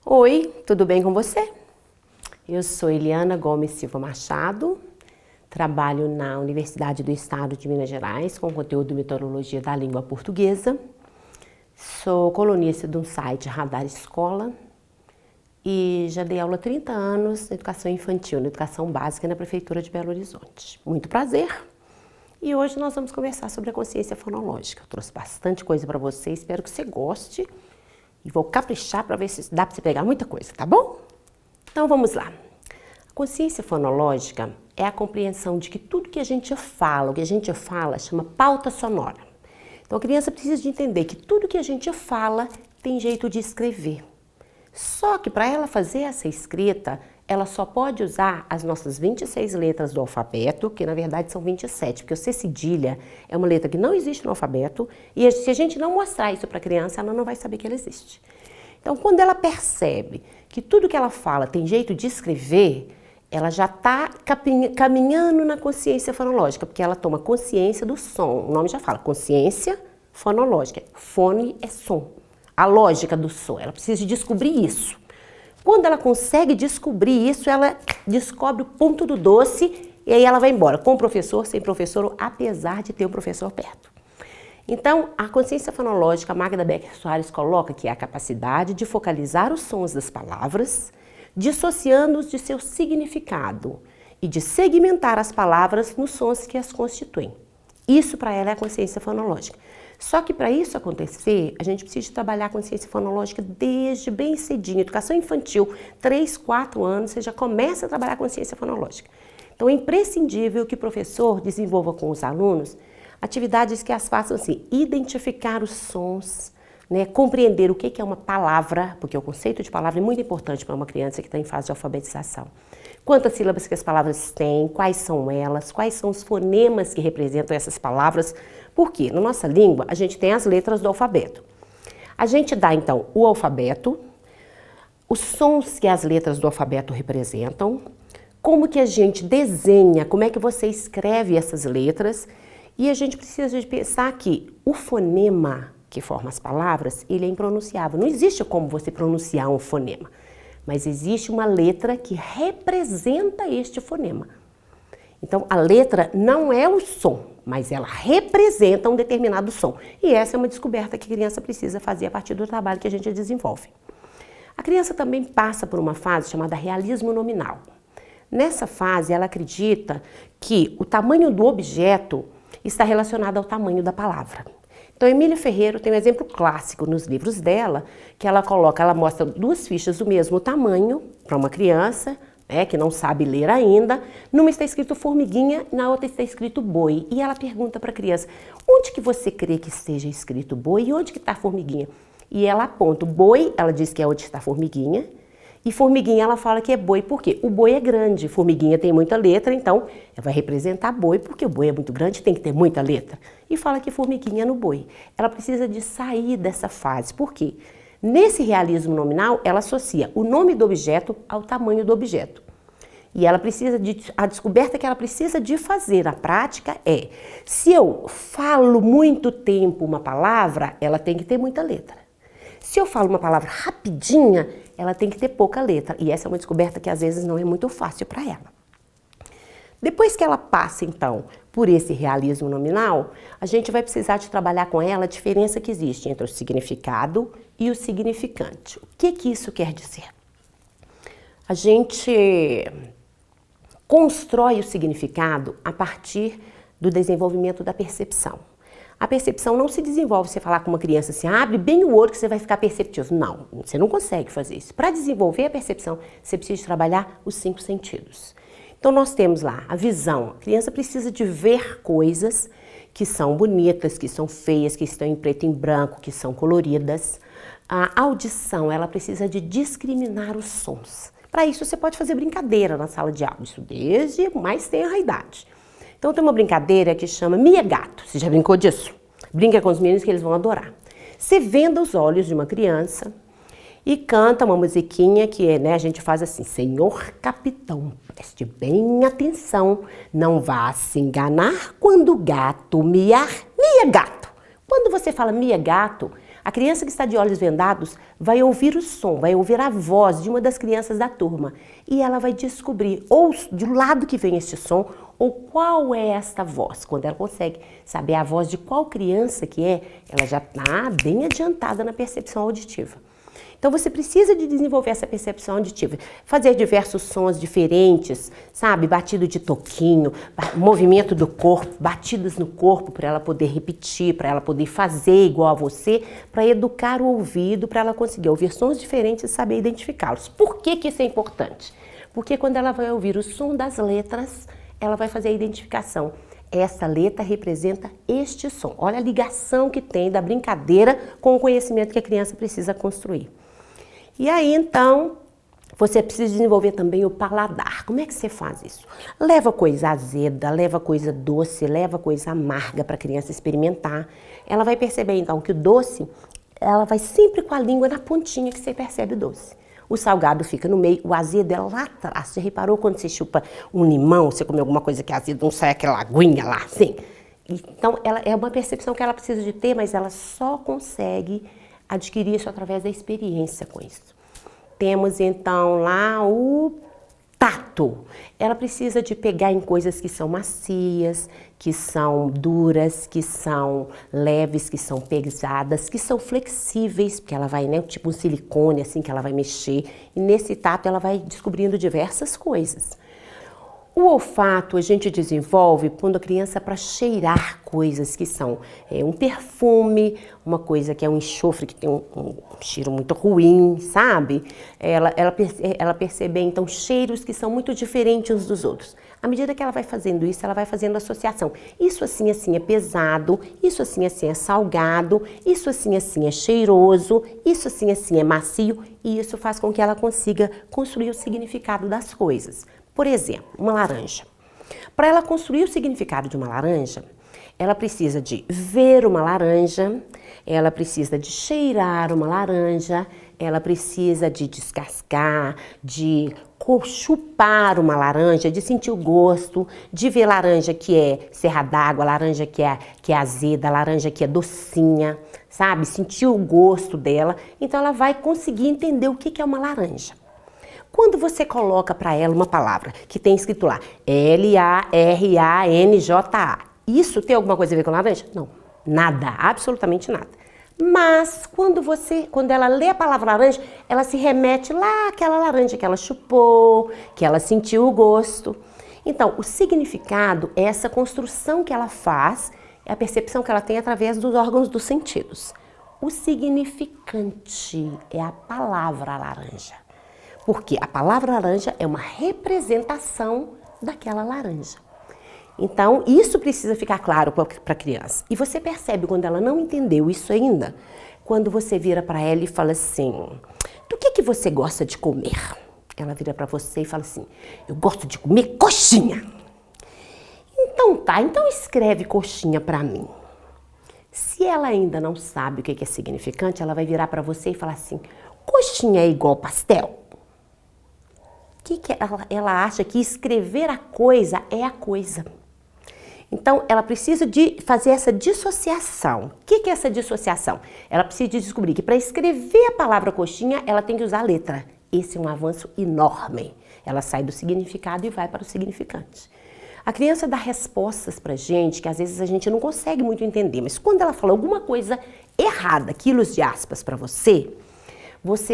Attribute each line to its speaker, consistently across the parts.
Speaker 1: Oi, tudo bem com você? Eu sou Eliana Gomes Silva Machado, trabalho na Universidade do Estado de Minas Gerais com conteúdo de metodologia da língua portuguesa. Sou colunista de um site Radar Escola e já dei aula há 30 anos na educação infantil, na educação básica na Prefeitura de Belo Horizonte. Muito prazer! E hoje nós vamos conversar sobre a consciência fonológica. Eu trouxe bastante coisa para você, espero que você goste. E vou caprichar para ver se dá para você pegar muita coisa, tá bom? Então vamos lá. A consciência fonológica é a compreensão de que tudo que a gente fala, o que a gente fala chama pauta sonora. Então a criança precisa de entender que tudo que a gente fala tem jeito de escrever. Só que para ela fazer essa escrita, ela só pode usar as nossas 26 letras do alfabeto, que na verdade são 27, porque o C cedilha é uma letra que não existe no alfabeto, e se a gente não mostrar isso para a criança, ela não vai saber que ela existe. Então, quando ela percebe que tudo que ela fala tem jeito de escrever, ela já está caminhando na consciência fonológica, porque ela toma consciência do som. O nome já fala, consciência fonológica. Fone é som. A lógica do som, ela precisa de descobrir isso. Quando ela consegue descobrir isso, ela descobre o ponto do doce e aí ela vai embora, com o professor, sem professor, ou apesar de ter um professor perto. Então, a consciência fonológica, a Magda Becker Soares coloca que é a capacidade de focalizar os sons das palavras, dissociando-os de seu significado e de segmentar as palavras nos sons que as constituem. Isso para ela é a consciência fonológica. Só que para isso acontecer, a gente precisa trabalhar a consciência fonológica desde bem cedinho. Educação infantil, 3, 4 anos, você já começa a trabalhar a consciência fonológica. Então é imprescindível que o professor desenvolva com os alunos atividades que as façam assim, identificar os sons, né, compreender o que é uma palavra, porque o conceito de palavra é muito importante para uma criança que está em fase de alfabetização. Quantas sílabas que as palavras têm, quais são elas, quais são os fonemas que representam essas palavras, porque na nossa língua a gente tem as letras do alfabeto. A gente dá então o alfabeto, os sons que as letras do alfabeto representam, como que a gente desenha, como é que você escreve essas letras, e a gente precisa de pensar que o fonema que forma as palavras, ele é impronunciável. Não existe como você pronunciar um fonema, mas existe uma letra que representa este fonema. Então, a letra não é o som, mas ela representa um determinado som. E essa é uma descoberta que a criança precisa fazer a partir do trabalho que a gente desenvolve. A criança também passa por uma fase chamada realismo nominal. Nessa fase, ela acredita que o tamanho do objeto está relacionado ao tamanho da palavra. Então, Emília Ferreiro tem um exemplo clássico nos livros dela, que ela mostra 2 fichas do mesmo tamanho para uma criança, né, que não sabe ler ainda. Numa está escrito formiguinha, na outra está escrito boi. E ela pergunta para a criança, onde que você crê que esteja escrito boi e onde que está a formiguinha? E ela aponta o boi, ela diz que é onde está a formiguinha, e formiguinha ela fala que é boi, por quê? O boi é grande, formiguinha tem muita letra, então ela vai representar boi, porque o boi é muito grande, tem que ter muita letra. E fala que formiguinha é no boi. Ela precisa de sair dessa fase, por quê? Nesse realismo nominal, ela associa o nome do objeto ao tamanho do objeto. E ela precisa a descoberta que ela precisa de fazer na prática é, se eu falo muito tempo uma palavra, ela tem que ter muita letra. Se eu falo uma palavra rapidinha, ela tem que ter pouca letra. E essa é uma descoberta que às vezes não é muito fácil para ela. Depois que ela passa, então, por esse realismo nominal, a gente vai precisar de trabalhar com ela a diferença que existe entre o significado e o significante. O que isso quer dizer? A gente constrói o significado a partir do desenvolvimento da percepção. A percepção não se desenvolve você falar com uma criança assim, abre bem o olho que você vai ficar perceptivo. Não, você não consegue fazer isso. Para desenvolver a percepção, você precisa trabalhar os 5 sentidos. Então nós temos lá a visão. A criança precisa de ver coisas que são bonitas, que são feias, que estão em preto e em branco, que são coloridas. A audição, ela precisa de discriminar os sons. Para isso você pode fazer brincadeira na sala de aula, isso desde mais tenra idade. Então tem uma brincadeira que chama Mia Gato. Você já brincou disso? Brinca com os meninos que eles vão adorar. Você venda os olhos de uma criança e canta uma musiquinha que é, né, a gente faz assim, Senhor Capitão, preste bem atenção, não vá se enganar quando o gato miar. Mia Gato. Quando você fala Mia Gato, A criança que está de olhos vendados vai ouvir o som, vai ouvir a voz de uma das crianças da turma e ela vai descobrir ou do lado que vem este som ou qual é esta voz. Quando ela consegue saber a voz de qual criança que é, ela já está bem adiantada na percepção auditiva. Então você precisa de desenvolver essa percepção auditiva, fazer diversos sons diferentes, sabe? Batido de toquinho, movimento do corpo, batidas no corpo para ela poder repetir, para ela poder fazer igual a você, para educar o ouvido, para ela conseguir ouvir sons diferentes e saber identificá-los. Por que que isso é importante? Porque quando ela vai ouvir o som das letras, ela vai fazer a identificação. Essa letra representa este som. Olha a ligação que tem da brincadeira com o conhecimento que a criança precisa construir. E aí, então, você precisa desenvolver também o paladar. Como é que você faz isso? Leva coisa azeda, leva coisa doce, leva coisa amarga para a criança experimentar. Ela vai perceber, então, que o doce, ela vai sempre com a língua na pontinha que você percebe o doce. O salgado fica no meio, o azedo é lá atrás. Você reparou quando você chupa um limão, você come alguma coisa que é azedo, não sai aquela aguinha lá, assim? Então, ela é uma percepção que ela precisa de ter, mas ela só consegue adquirir isso através da experiência com isso. Temos então lá o tato. Ela precisa de pegar em coisas que são macias, que são duras, que são leves, que são pesadas, que são flexíveis, porque ela vai, né, tipo um silicone assim que ela vai mexer. E nesse tato ela vai descobrindo diversas coisas. O olfato a gente desenvolve quando a criança para cheirar coisas que são um perfume, uma coisa que é um enxofre que tem um cheiro muito ruim, sabe? Ela percebe então cheiros que são muito diferentes uns dos outros. À medida que ela vai fazendo isso, ela vai fazendo associação. Isso assim é pesado, isso assim é salgado, isso assim é cheiroso, isso assim é macio e isso faz com que ela consiga construir o significado das coisas. Por exemplo, uma laranja. Para ela construir o significado de uma laranja, ela precisa de ver uma laranja, ela precisa de cheirar uma laranja, ela precisa de descascar, de chupar uma laranja, de sentir o gosto, de ver laranja que é serra d'água, laranja que é azeda, laranja que é docinha, sabe? Sentir o gosto dela. Então ela vai conseguir entender o que é uma laranja. Quando você coloca para ela uma palavra que tem escrito lá L-A-R-A-N-J-A, isso tem alguma coisa a ver com laranja? Não, nada, absolutamente nada. Mas quando ela lê a palavra laranja, ela se remete lá àquela laranja que ela chupou, que ela sentiu o gosto. Então, o significado é essa construção que ela faz, é a percepção que ela tem através dos órgãos dos sentidos. O significante é a palavra laranja. Porque a palavra laranja é uma representação daquela laranja. Então, isso precisa ficar claro para a criança. E você percebe quando ela não entendeu isso ainda, quando você vira para ela e fala assim, do que você gosta de comer? Ela vira para você e fala assim, eu gosto de comer coxinha. Então tá, então escreve coxinha para mim. Se ela ainda não sabe o que é significante, ela vai virar para você e falar assim, coxinha é igual pastel? Ela acha que escrever a coisa é a coisa. Então, ela precisa de fazer essa dissociação. O que é essa dissociação? Ela precisa de descobrir que para escrever a palavra coxinha, ela tem que usar a letra. Esse é um avanço enorme. Ela sai do significado e vai para o significante. A criança dá respostas pra gente que às vezes a gente não consegue muito entender, mas quando ela fala alguma coisa errada, quilos de aspas para você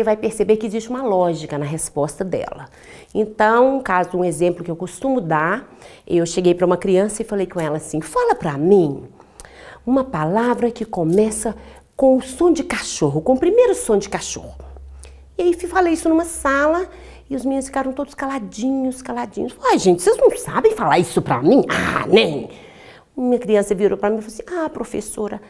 Speaker 1: vai perceber que existe uma lógica na resposta dela. Então, um exemplo que eu costumo dar, eu cheguei para uma criança e falei com ela assim, fala para mim uma palavra que começa com o som de cachorro, com o primeiro som de cachorro. E aí falei isso numa sala e os meninos ficaram todos caladinhos. Ai, gente, vocês não sabem falar isso para mim? Ah, nem! Minha criança virou para mim e falou assim, professora,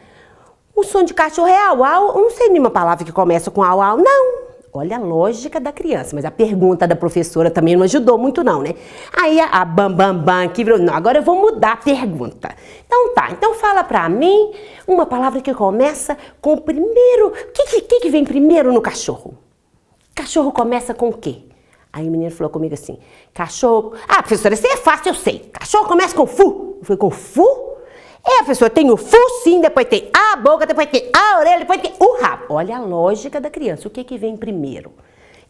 Speaker 1: o som de cachorro é au-au, eu não sei nenhuma palavra que começa com au-au, não. Olha a lógica da criança, mas a pergunta da professora também não ajudou muito não, né? Aí a bam que virou, não, agora eu vou mudar a pergunta. Então tá, então fala pra mim uma palavra que começa com o primeiro, o que vem primeiro no cachorro? Cachorro começa com o quê? Aí o menino falou comigo assim, cachorro, professora, isso é fácil, eu sei, cachorro começa com fu. Eu falei, com fu? Professor, tem o focinho, depois tem a boca, depois tem a orelha, depois tem o rabo. Olha a lógica da criança, o que que vem primeiro?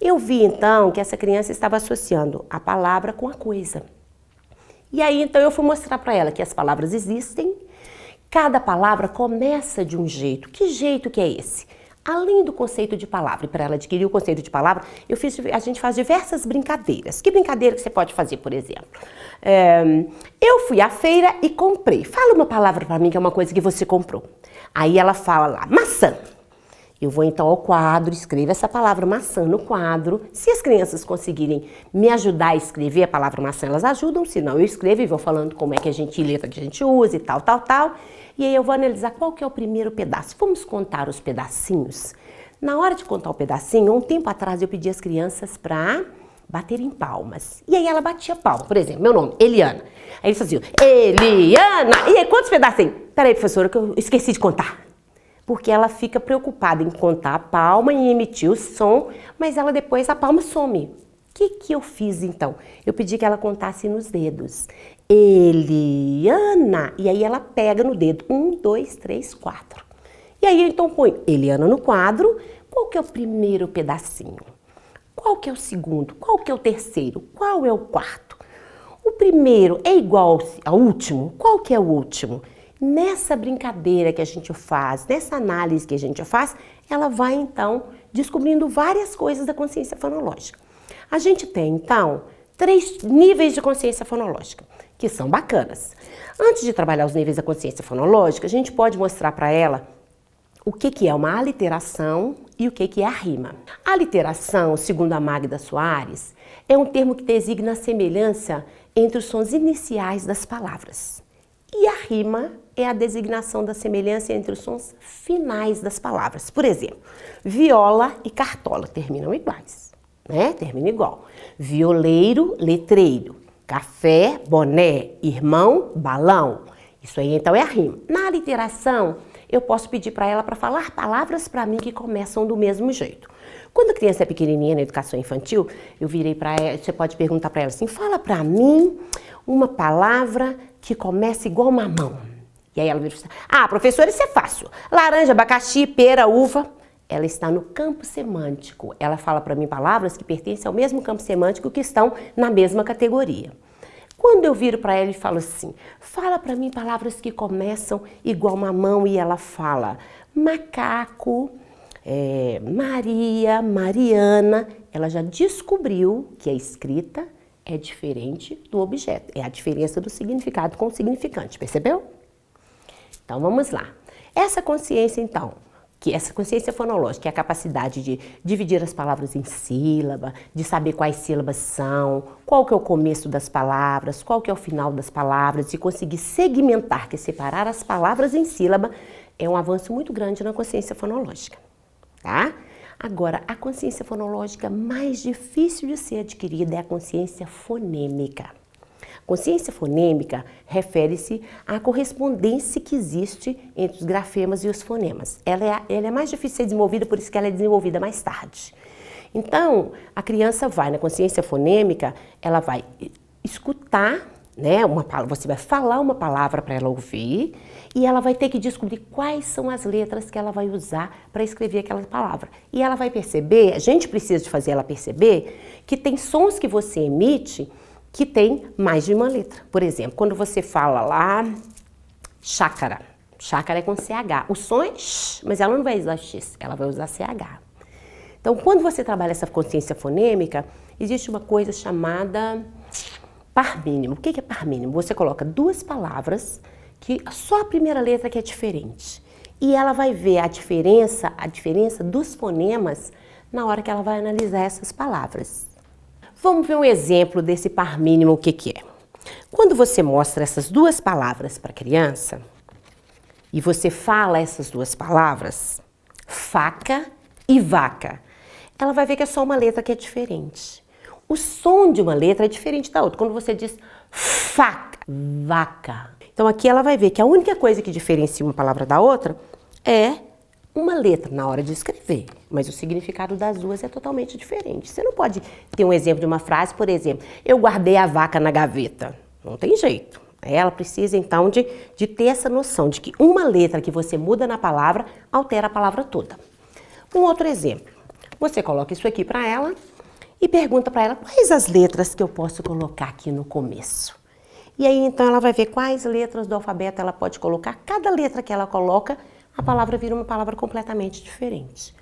Speaker 1: Eu vi então que essa criança estava associando a palavra com a coisa. E aí então eu fui mostrar para ela que as palavras existem, cada palavra começa de um jeito. Que jeito que é esse? Além do conceito de palavra, e para ela adquirir o conceito de palavra, a gente faz diversas brincadeiras. Que brincadeira que você pode fazer, por exemplo? Eu fui à feira e comprei. Fala uma palavra para mim que é uma coisa que você comprou. Aí ela fala lá, maçã. Eu vou então ao quadro, escrevo essa palavra maçã no quadro. Se as crianças conseguirem me ajudar a escrever a palavra maçã, elas ajudam. Se não, eu escrevo e vou falando como é que letra que a gente usa e tal, tal, tal. E aí eu vou analisar qual que é o primeiro pedaço. Vamos contar os pedacinhos? Na hora de contar o pedacinho, um tempo atrás eu pedi às crianças para baterem palmas. E aí ela batia palma. Por exemplo, meu nome, Eliana. Aí eles faziam, Eliana! E aí, quantos pedacinhos? Peraí, professora, que eu esqueci de contar. Porque ela fica preocupada em contar a palma e emitir o som, mas ela depois, a palma some. O que eu fiz então? Eu pedi que ela contasse nos dedos. Eliana. E aí ela pega no dedo. 1, 2, 3, 4. E aí então põe Eliana no quadro. Qual que é o primeiro pedacinho? Qual que é o segundo? Qual que é o terceiro? Qual é o quarto? O primeiro é igual ao último? Qual que é o último? Nessa brincadeira que a gente faz, nessa análise que a gente faz, ela vai então descobrindo várias coisas da consciência fonológica. A gente tem então 3 níveis de consciência fonológica, que são bacanas. Antes de trabalhar os níveis da consciência fonológica, a gente pode mostrar para ela o que é uma aliteração e o que é a rima. A aliteração, segundo a Magda Soares, é um termo que designa a semelhança entre os sons iniciais das palavras. E a rima é a designação da semelhança entre os sons finais das palavras. Por exemplo, viola e cartola terminam iguais, né? Terminam igual. Violeiro, letreiro. Café, boné, irmão, balão. Isso aí então é a rima. Na aliteração, eu posso pedir para ela para falar palavras para mim que começam do mesmo jeito. Quando a criança é pequenininha na educação infantil, eu virei para ela, você pode perguntar para ela assim, fala para mim uma palavra que começa igual mamão. E aí ela vira assim, professora, isso é fácil. Laranja, abacaxi, pera, uva. Ela está no campo semântico. Ela fala para mim palavras que pertencem ao mesmo campo semântico que estão na mesma categoria. Quando eu viro para ela e falo assim, fala para mim palavras que começam igual mamão, e ela fala macaco, Maria, Mariana, ela já descobriu que a escrita é diferente do objeto. É a diferença do significado com o significante, percebeu? Então vamos lá. Essa consciência então, essa consciência fonológica é a capacidade de dividir as palavras em sílaba, de saber quais sílabas são, qual que é o começo das palavras, qual que é o final das palavras, e conseguir segmentar, que é separar as palavras em sílaba, é um avanço muito grande na consciência fonológica, tá? Agora, a consciência fonológica mais difícil de ser adquirida é a consciência fonêmica. Consciência fonêmica refere-se à correspondência que existe entre os grafemas e os fonemas. Ela é mais difícil de ser desenvolvida, por isso que ela é desenvolvida mais tarde. Então, a criança vai na consciência fonêmica, ela vai escutar, né, você vai falar uma palavra para ela ouvir, e ela vai ter que descobrir quais são as letras que ela vai usar para escrever aquela palavra. E ela vai perceber, a gente precisa de fazer ela perceber, que tem sons que você emite que tem mais de uma letra. Por exemplo, quando você fala lá, chácara. Chácara é com CH. O som é sh, mas ela não vai usar X, ela vai usar CH. Então, quando você trabalha essa consciência fonêmica, existe uma coisa chamada par mínimo. O que é par mínimo? Você coloca 2 palavras que só a primeira letra que é diferente. E ela vai ver a diferença dos fonemas na hora que ela vai analisar essas palavras. Vamos ver um exemplo desse par mínimo, o que é. Quando você mostra essas 2 palavras para a criança, e você fala essas 2 palavras, faca e vaca, ela vai ver que é só uma letra que é diferente. O som de uma letra é diferente da outra. Quando você diz faca, vaca. Então aqui ela vai ver que a única coisa que diferencia uma palavra da outra é uma letra na hora de escrever, mas o significado das 2 é totalmente diferente. Você não pode ter um exemplo de uma frase, por exemplo, eu guardei a vaca na gaveta. Não tem jeito. Ela precisa, então, de ter essa noção de que uma letra que você muda na palavra altera a palavra toda. Um outro exemplo. Você coloca isso aqui para ela e pergunta para ela quais as letras que eu posso colocar aqui no começo. E aí, então, ela vai ver quais letras do alfabeto ela pode colocar. Cada letra que ela coloca, a palavra vira uma palavra completamente diferente.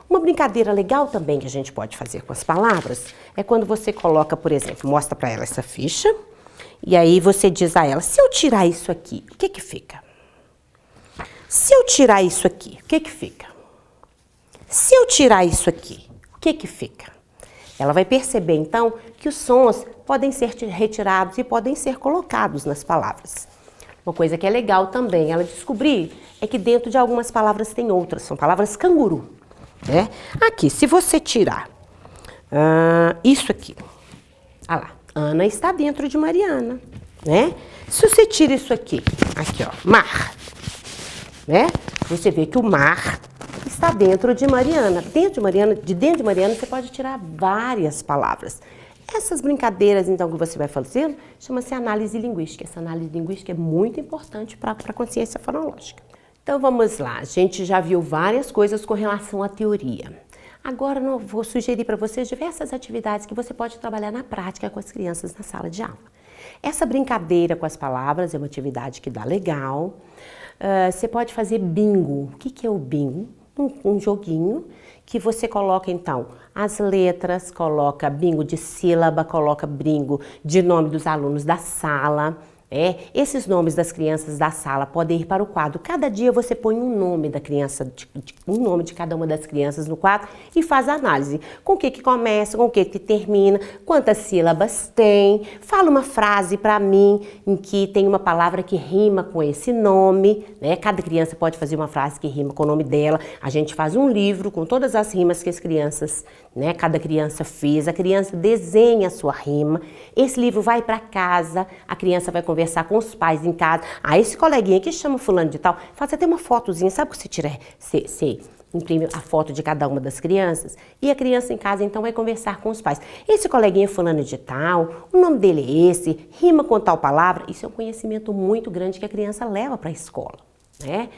Speaker 1: Uma brincadeira legal também que a gente pode fazer com as palavras é quando você coloca, por exemplo, mostra para ela essa ficha e aí você diz a ela, se eu tirar isso aqui, o que que fica? Se eu tirar isso aqui, o que que fica? Se eu tirar isso aqui, o que que fica? Ela vai perceber, então, que os sons podem ser retirados e podem ser colocados nas palavras. Uma coisa que é legal também ela descobrir é que dentro de algumas palavras tem outras, são palavras canguru. Né? Aqui, se você tirar isso aqui, olha lá, Ana está dentro de Mariana, né? Se você tira isso aqui, ó, mar, né? Você vê que o mar está dentro de Mariana. Dentro de Mariana você pode tirar várias palavras. Essas brincadeiras, então, que você vai fazendo, chama-se análise linguística. Essa análise linguística é muito importante para a consciência fonológica. Então vamos lá, a gente já viu várias coisas com relação à teoria. Agora eu vou sugerir para vocês diversas atividades que você pode trabalhar na prática com as crianças na sala de aula. Essa brincadeira com as palavras é uma atividade que dá legal. Você pode fazer bingo. O que é o bingo? Um joguinho que você coloca então as letras, coloca bingo de sílaba, coloca bingo de nome dos alunos da sala. Esses nomes das crianças da sala podem ir para o quadro. Cada dia você põe um nome da criança, um nome de cada uma das crianças no quadro e faz a análise. Com o que começa, com o que termina, quantas sílabas tem. Fala uma frase para mim em que tem uma palavra que rima com esse nome. Né? Cada criança pode fazer uma frase que rima com o nome dela. A gente faz um livro com todas as rimas que as crianças, né? Cada criança fez. A criança desenha a sua rima. Esse livro vai para casa, a criança vai conversar com os pais em casa. Esse coleguinha que chama fulano de tal, faz até uma fotozinha, sabe que você imprime a foto de cada uma das crianças e a criança em casa então vai conversar com os pais. Esse coleguinha fulano de tal, o nome dele é esse, rima com tal palavra. Isso é um conhecimento muito grande que a criança leva para a escola, né?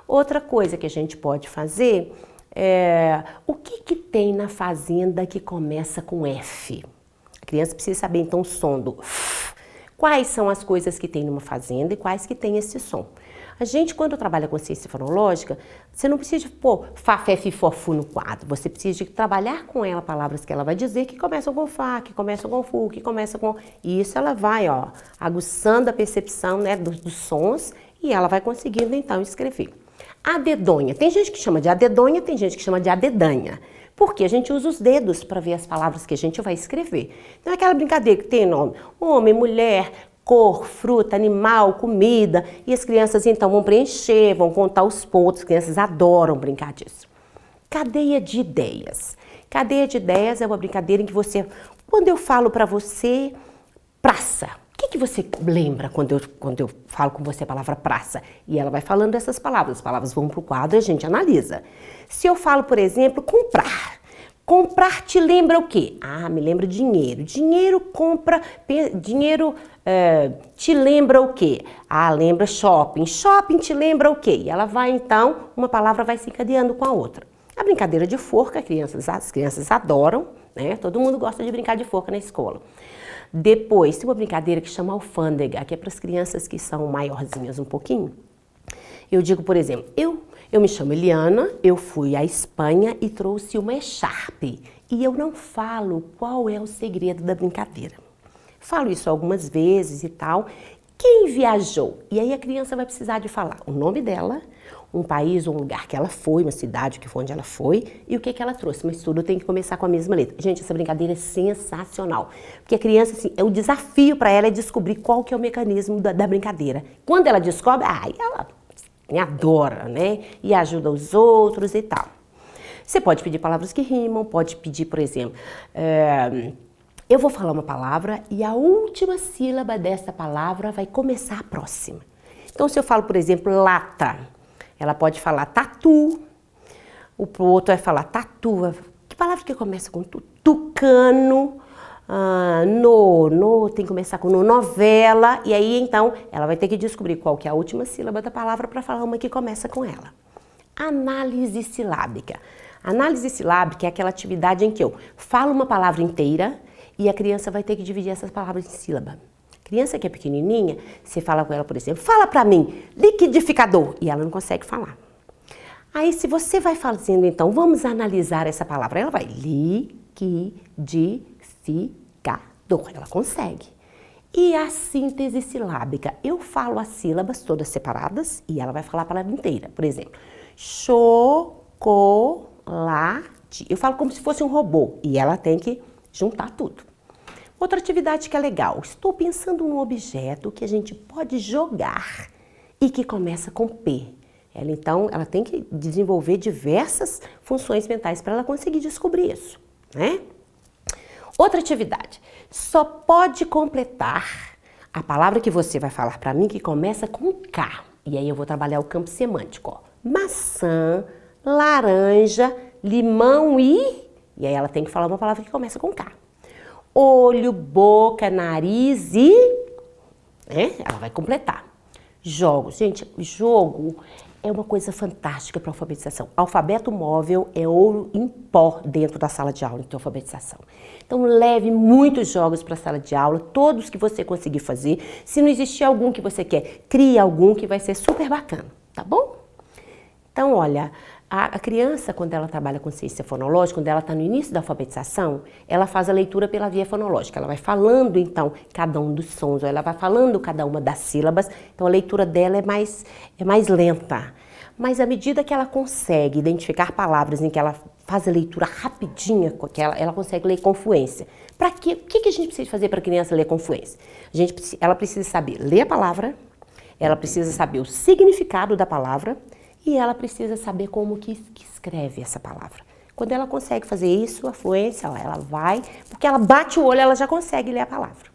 Speaker 1: Outra coisa que a gente pode fazer é o que tem na fazenda que começa com F? A criança precisa saber então o som do F. Quais são as coisas que tem numa fazenda e quais que tem esse som. A gente, quando trabalha com ciência fonológica, você não precisa pôr Fá, Fé, Fi, Fó, Fu no quadro. Você precisa de trabalhar com ela palavras que ela vai dizer que começam com Fá, que começam com Fu, que começam com... E isso ela vai, aguçando a percepção, né, dos sons e ela vai conseguindo, então, escrever. A dedonha. Tem gente que chama de adedonha, tem gente que chama de adedanha. Porque a gente usa os dedos para ver as palavras que a gente vai escrever. Então é aquela brincadeira que tem nome, homem, mulher, cor, fruta, animal, comida. E as crianças então vão preencher, vão contar os pontos. As crianças adoram brincar disso. Cadeia de ideias. Cadeia de ideias é uma brincadeira em que você, quando eu falo para você, praça. O que você lembra quando eu falo com você a palavra praça? E ela vai falando essas palavras. As palavras vão para o quadro e a gente analisa. Se eu falo, por exemplo, comprar. Comprar te lembra o quê? Me lembra dinheiro. Dinheiro te lembra o quê? Lembra shopping. Shopping te lembra o quê? E ela vai então, uma palavra vai se encadeando com a outra. A brincadeira de forca, as crianças adoram, né? Todo mundo gosta de brincar de forca na escola. Depois, tem uma brincadeira que chama alfândega, que é para as crianças que são maiorzinhas um pouquinho. Eu digo, por exemplo, eu me chamo Eliana, eu fui à Espanha e trouxe uma echarpe. E eu não falo qual é o segredo da brincadeira. Falo isso algumas vezes e tal. Quem viajou? E aí a criança vai precisar de falar o nome dela, um país, um lugar que ela foi, uma cidade que foi onde ela foi e o que ela trouxe. Mas tudo tem que começar com a mesma letra. Gente, essa brincadeira é sensacional. Porque a criança, assim, o desafio para ela é descobrir qual que é o mecanismo da brincadeira. Quando ela descobre, ela me adora, né? E ajuda os outros e tal. Você pode pedir palavras que rimam, pode pedir, por exemplo, eu vou falar uma palavra e a última sílaba dessa palavra vai começar a próxima. Então, se eu falo, por exemplo, lata, ela pode falar tatu, o outro vai falar tatu. Que palavra que começa com tu? Tucano, No tem que começar com no, novela, e aí então ela vai ter que descobrir qual que é a última sílaba da palavra para falar uma que começa com ela. Análise silábica. Análise silábica é aquela atividade em que eu falo uma palavra inteira e a criança vai ter que dividir essas palavras em sílaba. Criança que é pequenininha, você fala com ela, por exemplo, fala pra mim, liquidificador, e ela não consegue falar. Aí se você vai fazendo, então, vamos analisar essa palavra, ela vai liquidificador, ela consegue. E a síntese silábica, eu falo as sílabas todas separadas e ela vai falar a palavra inteira. Por exemplo, chocolate, eu falo como se fosse um robô e ela tem que juntar tudo. Outra atividade que é legal, estou pensando num objeto que a gente pode jogar e que começa com P. Ela tem que desenvolver diversas funções mentais para ela conseguir descobrir isso, né? Outra atividade, só pode completar a palavra que você vai falar para mim que começa com K. E aí eu vou trabalhar o campo semântico, ó. Maçã, laranja, limão e aí ela tem que falar uma palavra que começa com K. Olho, boca, nariz e... ela vai completar. Jogos. Gente, jogo é uma coisa fantástica para a alfabetização. Alfabeto móvel é ouro em pó dentro da sala de aula de alfabetização. Então leve muitos jogos para a sala de aula, todos que você conseguir fazer. Se não existir algum que você quer, crie algum que vai ser super bacana, tá bom? Então, olha, a criança, quando ela trabalha com ciência fonológica, quando ela está no início da alfabetização, ela faz a leitura pela via fonológica. Ela vai falando, então, cada um dos sons, ou ela vai falando cada uma das sílabas. Então, a leitura dela é mais lenta. Mas, à medida que ela consegue identificar palavras em que ela faz a leitura rapidinha, ela consegue ler com fluência. Para quê? O que a gente precisa fazer para a criança ler com fluência? Ela precisa saber ler a palavra, ela precisa saber o significado da palavra, e ela precisa saber como que escreve essa palavra. Quando ela consegue fazer isso, a fluência, ela vai, porque ela bate o olho, ela já consegue ler a palavra,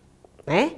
Speaker 1: né?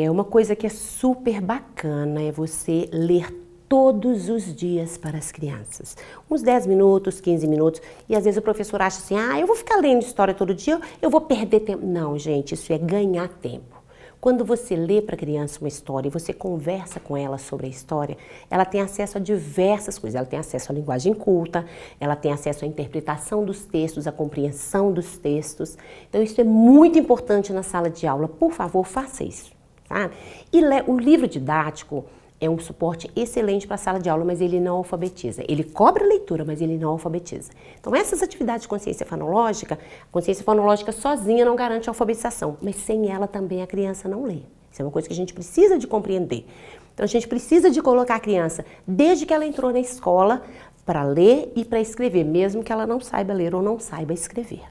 Speaker 1: Uma coisa que é super bacana é você ler todos os dias para as crianças. Uns 10 minutos, 15 minutos, e às vezes o professor acha assim, eu vou ficar lendo história todo dia, eu vou perder tempo. Não, gente, isso é ganhar tempo. Quando você lê para a criança uma história e você conversa com ela sobre a história, ela tem acesso a diversas coisas. Ela tem acesso à linguagem culta, ela tem acesso à interpretação dos textos, à compreensão dos textos. Então isso é muito importante na sala de aula. Por favor, faça isso, tá? E o livro didático é um suporte excelente para a sala de aula, mas ele não alfabetiza. Ele cobra a leitura, mas ele não alfabetiza. Então, essas atividades de consciência fonológica, a consciência fonológica sozinha não garante a alfabetização, mas sem ela também a criança não lê. Isso é uma coisa que a gente precisa de compreender. Então, a gente precisa de colocar a criança, desde que ela entrou na escola, para ler e para escrever, mesmo que ela não saiba ler ou não saiba escrever.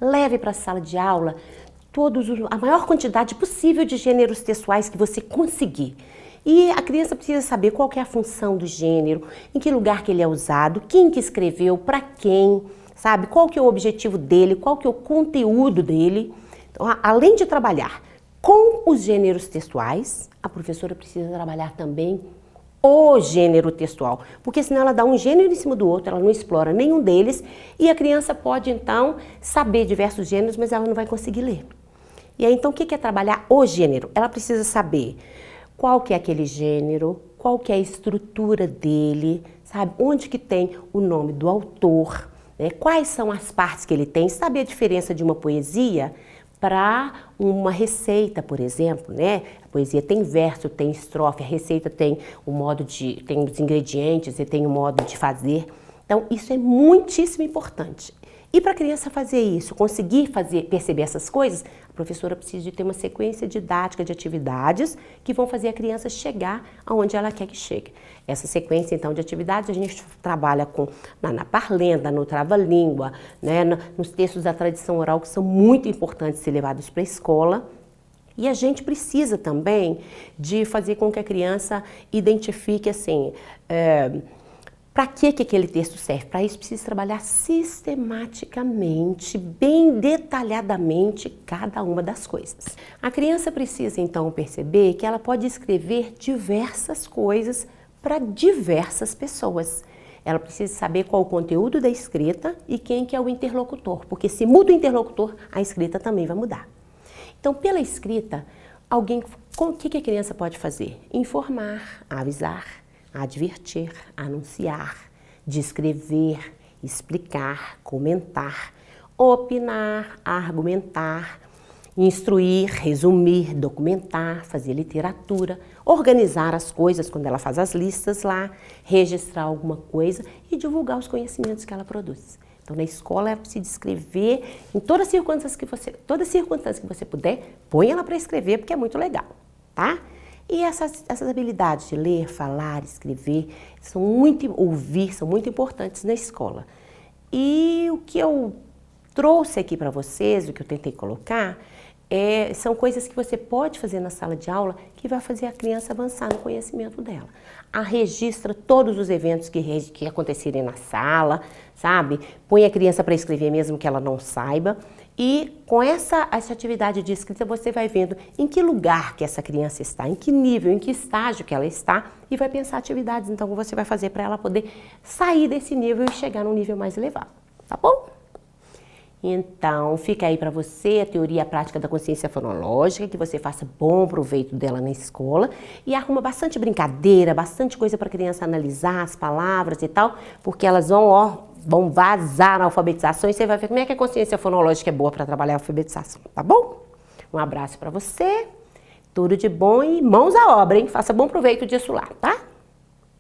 Speaker 1: Leve para a sala de aula a maior quantidade possível de gêneros textuais que você conseguir. E a criança precisa saber qual que é a função do gênero, em que lugar que ele é usado, quem que escreveu, para quem, sabe? Qual que é o objetivo dele, qual que é o conteúdo dele. Então, além de trabalhar com os gêneros textuais, a professora precisa trabalhar também o gênero textual, porque senão ela dá um gênero em cima do outro, ela não explora nenhum deles e a criança pode então saber diversos gêneros, mas ela não vai conseguir ler. E aí então o que é trabalhar o gênero? Ela precisa saber qual que é aquele gênero, qual que é a estrutura dele, sabe? Onde que tem o nome do autor, né? Quais são as partes que ele tem, saber a diferença de uma poesia para uma receita, por exemplo, né? A poesia tem verso, tem estrofe, a receita tem tem os ingredientes e tem o modo de fazer. Então, isso é muitíssimo importante. E para a criança fazer isso, conseguir perceber essas coisas, a professora precisa de ter uma sequência didática de atividades que vão fazer a criança chegar aonde ela quer que chegue. Essa sequência, então, de atividades a gente trabalha na parlenda, no trava-língua, né, nos textos da tradição oral que são muito importantes ser levados para a escola. E a gente precisa também de fazer com que a criança identifique, assim, para que aquele texto serve? Para isso precisa trabalhar sistematicamente, bem detalhadamente, cada uma das coisas. A criança precisa então perceber que ela pode escrever diversas coisas para diversas pessoas. ela precisa saber qual o conteúdo da escrita e quem que é o interlocutor, porque se muda o interlocutor, a escrita também vai mudar. Então, pela escrita, o que a criança pode fazer? Informar, avisar, advertir, anunciar, descrever, explicar, comentar, opinar, argumentar, instruir, resumir, documentar, fazer literatura, organizar as coisas quando ela faz as listas lá, registrar alguma coisa e divulgar os conhecimentos que ela produz. Então, na escola, ela precisa escrever em todas as circunstâncias que você puder, põe ela para escrever, porque é muito legal, tá? E essas habilidades de ler, falar, escrever, ouvir, são muito importantes na escola. E o que eu trouxe aqui para vocês, o que eu tentei colocar, são coisas que você pode fazer na sala de aula que vai fazer a criança avançar no conhecimento dela. Registra todos os eventos que acontecerem na sala, sabe? Põe a criança para escrever mesmo que ela não saiba. E com essa atividade de escrita você vai vendo em que lugar que essa criança está, em que nível, em que estágio que ela está e vai pensar atividades então que você vai fazer para ela poder sair desse nível e chegar num nível mais elevado, tá bom? Então, fica aí para você a teoria e a prática da consciência fonológica, que você faça bom proveito dela na escola e arruma bastante brincadeira, bastante coisa para a criança analisar as palavras e tal, porque elas vão vazar na alfabetização e você vai ver como é que a consciência fonológica é boa para trabalhar a alfabetização, tá bom? Um abraço para você, tudo de bom e mãos à obra, hein? Faça bom proveito disso lá, tá?